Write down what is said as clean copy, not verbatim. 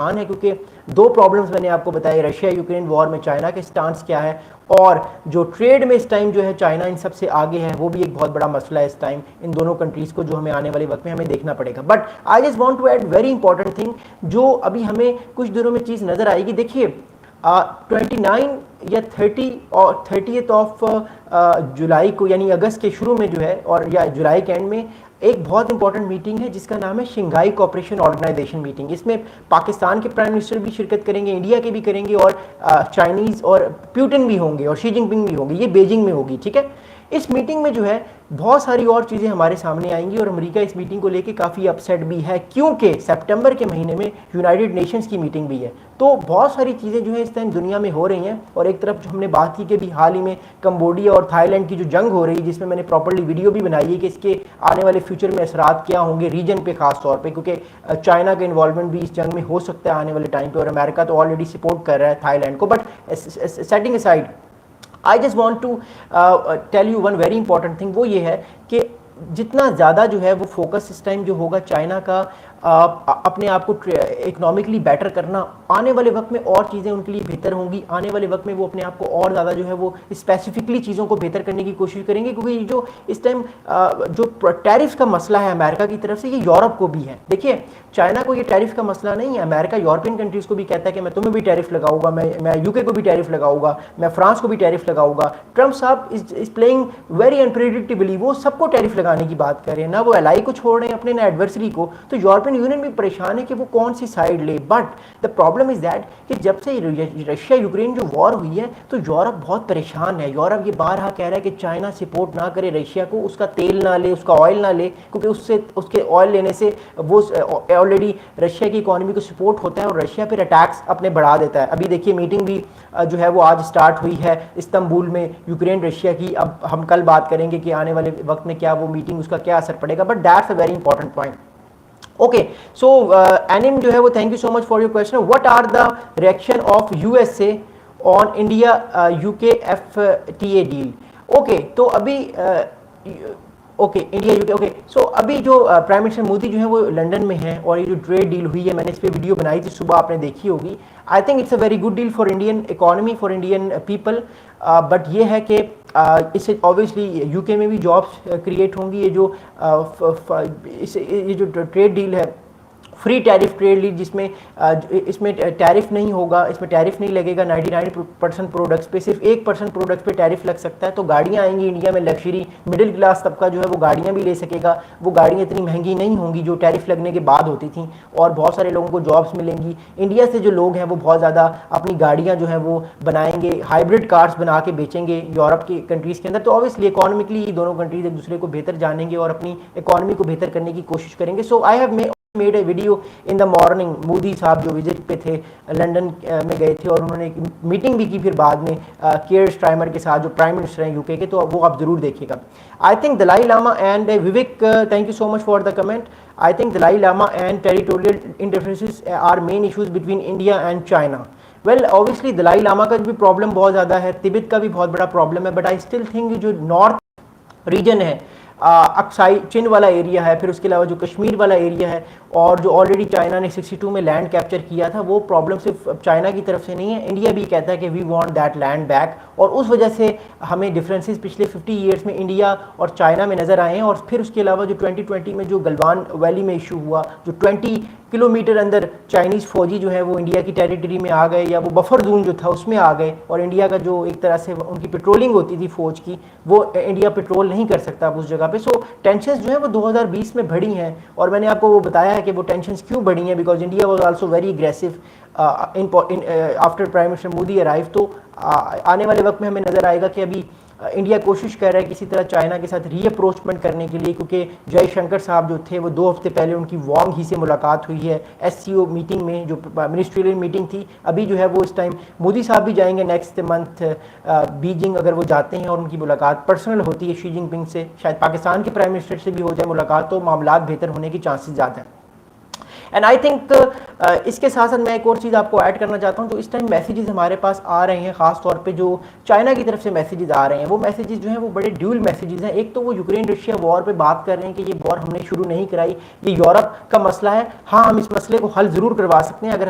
है, क्योंकि दो प्रॉब्लम्स मैंने आपको बताए, रशिया यूक्रेन वॉर में चाइना के स्टांस क्या है, और जो ट्रेड में इस टाइम जो है चाइना इन सबसे आगे है, वो भी एक बहुत बड़ा मसला है इस टाइम इन दोनों कंट्रीज़ को, जो हमें आने वाले वक्त में हमें देखना पड़ेगा। But I just want to add very important thing, जो अभी हमें कुछ दिनों में चीज़ नज़र आएगी। देखिए 29 या 30 और 30th ऑफ जुलाई को, यानी अगस्त के शुरू में जो है, और या जुलाई के एंड में एक बहुत इंपॉर्टेंट मीटिंग है जिसका नाम है शंघाई कोऑपरेशन ऑर्गेनाइजेशन मीटिंग। इसमें पाकिस्तान के प्राइम मिनिस्टर भी शिरकत करेंगे, इंडिया के भी करेंगे, और चाइनीज़ और पुतिन भी होंगे और शी जिनपिंग भी होंगे। ये बीजिंग में होगी, ठीक है। इस मीटिंग में जो है बहुत सारी और चीज़ें हमारे सामने आएंगी, और अमेरिका इस मीटिंग को लेके काफ़ी अपसेट भी है, क्योंकि सितंबर के महीने में यूनाइटेड नेशंस की मीटिंग भी है। तो बहुत सारी चीज़ें जो है इस टाइम दुनिया में हो रही हैं, और एक तरफ जो हमने बात की कि भी हाल ही में कंबोडिया और थाईलैंड की जो जंग हो रही है, जिसमें मैंने प्रॉपर्ली वीडियो भी बनाई है कि इसके आने वाले फ्यूचर में असरात क्या होंगे रीजन पे खास तौर पे, क्योंकि चाइना का इन्वॉल्वमेंट भी इस जंग में हो सकता है आने वाले टाइम पे, और अमेरिका तो ऑलरेडी सपोर्ट कर रहा है थाईलैंड को। But setting aside, I just want to tell you one very important thing, वो ये है कि जितना ज़्यादा जो है वो फोकस इस टाइम जो होगा चाइना का अपने आप को इकोनॉमिकली बेटर करना, आने वाले वक्त में और चीज़ें उनके लिए बेहतर होंगी। आने वाले वक्त में वो अपने आप को और ज़्यादा जो है वो स्पेसिफिकली चीज़ों को बेहतर करने की कोशिश करेंगे, क्योंकि जो इस टाइम जो टैरिफ का मसला है अमेरिका की तरफ से, ये यूरोप को भी है। देखिए चाइना को ये टैरिफ का मसला नहीं है, अमेरिका यूरोपियन कंट्रीज़ को भी कहता है कि मैं तुम्हें भी टैरिफ लगाऊंगा, मैं यूके को भी टैरिफ लगाऊंगा, मैं फ्रांस को भी टैरिफ लगाऊंगा। ट्रम्प साहब इज प्लेइंग वेरी अनप्रेडिक्टेबली, वो सबको टैरिफ लगाने की बात कर रहे हैं, ना वो एलाई को छोड़ रहे हैं अपने, ना एडवर्सरी को। तो यूरोपियन यूनियन भी परेशान है कि वो कौन सी साइड ले। But the problem is that कि जब से रशिया यूक्रेन जो वॉर हुई है, तो यूरोप बहुत परेशान है। यूरोप ये बार कह रहा है कि चाइना सपोर्ट ना करे रशिया को, उसका तेल ना ले, उसका ऑयल ना ले, क्योंकि उससे उसके ऑयल लेने से वो ऑलरेडी रशिया की इकोनॉमी को सपोर्ट होता है और रशिया पर अटैक्स अपने बढ़ा देता है। अभी देखिए मीटिंग भी जो है वो आज स्टार्ट हुई है इस्तांबुल में, यूक्रेन रशिया की। अब हम कल बात करेंगे कि आने वाले वक्त में क्या वो मीटिंग, उसका क्या असर पड़ेगा। But that's a very important point. Okay, so Anim जो है वो thank you so much for your question. What are the reaction of USA on India UK FTA deal? Okay, तो अभी okay India UK, okay so अभी जो prime minister Modi जो है वो लंदन में है, और ये जो ट्रेड डील हुई है, मैंने इस पर वीडियो बनाई थी, सुबह आपने देखी होगी। I think it's a very good deal for Indian economy, for Indian people. But ये है कि इससे ऑब्वियसली यूके में भी जॉब्स क्रिएट होंगी। ये जो ट्रेड डील है, फ्री टैरिफ ट्रेड डील, जिसमें इसमें टैरिफ नहीं होगा, इसमें टैरिफ नहीं लगेगा 99% प्रोडक्ट्स पे, सिर्फ 1% प्रोडक्ट पे टैरिफ लग सकता है। तो गाड़ियाँ आएंगी इंडिया में, लग्जरी मिडिल क्लास तबका जो है वो गाड़ियाँ भी ले सकेगा। वो गाड़ियाँ इतनी महंगी नहीं होंगी जो टैरिफ लगने के बाद होती थी, और बहुत सारे लोगों को जॉब्स मिलेंगी। इंडिया से जो लोग हैं वो बहुत ज़्यादा अपनी गाड़ियाँ जो हैं वो बनाएंगे, हाइब्रिड कार्स बना के बेचेंगे यूरोप की कंट्रीज़ के अंदर। तो ऑब्वियसली इकोनॉमिकली ये दोनों कंट्रीज एक दूसरे को बेहतर जानेंगे और अपनी इकोनॉमी को बेहतर करने की कोशिश करेंगे। So I have made a video in the morning. Modi साहब जो विजिट पे थे, लंदन में गए थे, और उन्होंने एक मीटिंग भी की फिर बाद में केयर स्टारमर के साथ, जो प्राइम मिनिस्टर हैं यूके के। तो वो आप जरूर देखिएगा। I think Dalai Lama and Vivek, thank you so much for the comment. I think Dalai Lama and territorial interferences are main issues between India and China. Well obviously Dalai Lama का भी problem बहुत ज़्यादा है, तिब्बत का भी बहुत बड़ा problem है। बट आई स्टिल थिंक जो नॉर्थ रीजन है, अक्साई चिन वाला एरिया है, फिर उसके अलावा जो कश्मीर वाला एरिया है, और जो ऑलरेडी चाइना ने 62 में लैंड कैप्चर किया था, वो प्रॉब्लम सिर्फ चाइना की तरफ से नहीं है, इंडिया भी कहता है कि we want that land back. और उस वजह से हमें डिफरेंसेस पिछले 50 ईयर्स में इंडिया और चाइना में नज़र आए हैं। और फिर उसके अलावा जो 2020 में जो गलवान वैली में इशू हुआ, जो 20 किलोमीटर अंदर चाइनीज़ फौजी जो है वो इंडिया की टेरिटरी में आ गए, या वो बफर जोन जो था उसमें आ गए, और इंडिया का जो एक तरह से उनकी पेट्रोलिंग होती थी फौज की, वो इंडिया पेट्रोल नहीं कर सकता उस जगह पे। सो टेंशंस जो है वो 2020 में बढ़ी हैं, और मैंने आपको वो बताया है कि वो टेंशंस क्यों बढ़ी हैं, because India was also very aggressive after prime minister Modi arrive. तो आने वाले वक्त में हमें नज़र आएगा कि अभी इंडिया कोशिश कर रहा है किसी तरह चाइना के साथ रीअप्रोचमेंट करने के लिए, क्योंकि जयशंकर साहब जो थे वो 2 हफ्ते पहले उनकी वांग ही से मुलाकात हुई है SCO मीटिंग में, जो मिनिस्ट्रियल मीटिंग थी। अभी जो है वो इस टाइम मोदी साहब भी जाएंगे नेक्स्ट मंथ बीजिंग, अगर वो जाते हैं और उनकी मुलाकात पर्सनल होती है शी जिनपिंग से, शायद पाकिस्तान के प्राइम मिनिस्टर से भी हो जाए मुलाकात, तो मामला बेहतर होने की चांसेस ज़्यादा हैं। एंड आई थिंक इसके साथ साथ मैं एक और चीज़ आपको ऐड करना चाहता हूँ। जो इस टाइम मैसेजेस हमारे पास आ रहे हैं, ख़ास तौर पे जो चाइना की तरफ से मैसेजेस आ रहे हैं, वो मैसेजेस जो हैं वो बड़े ड्यूल मैसेजेस हैं। एक तो वो यूक्रेन रशिया वॉर पे बात कर रहे हैं कि ये वॉर हमने शुरू नहीं कराई, ये यूरोप का मसला है। हाँ, हम इस मसले को हल ज़रूर करवा सकते हैं अगर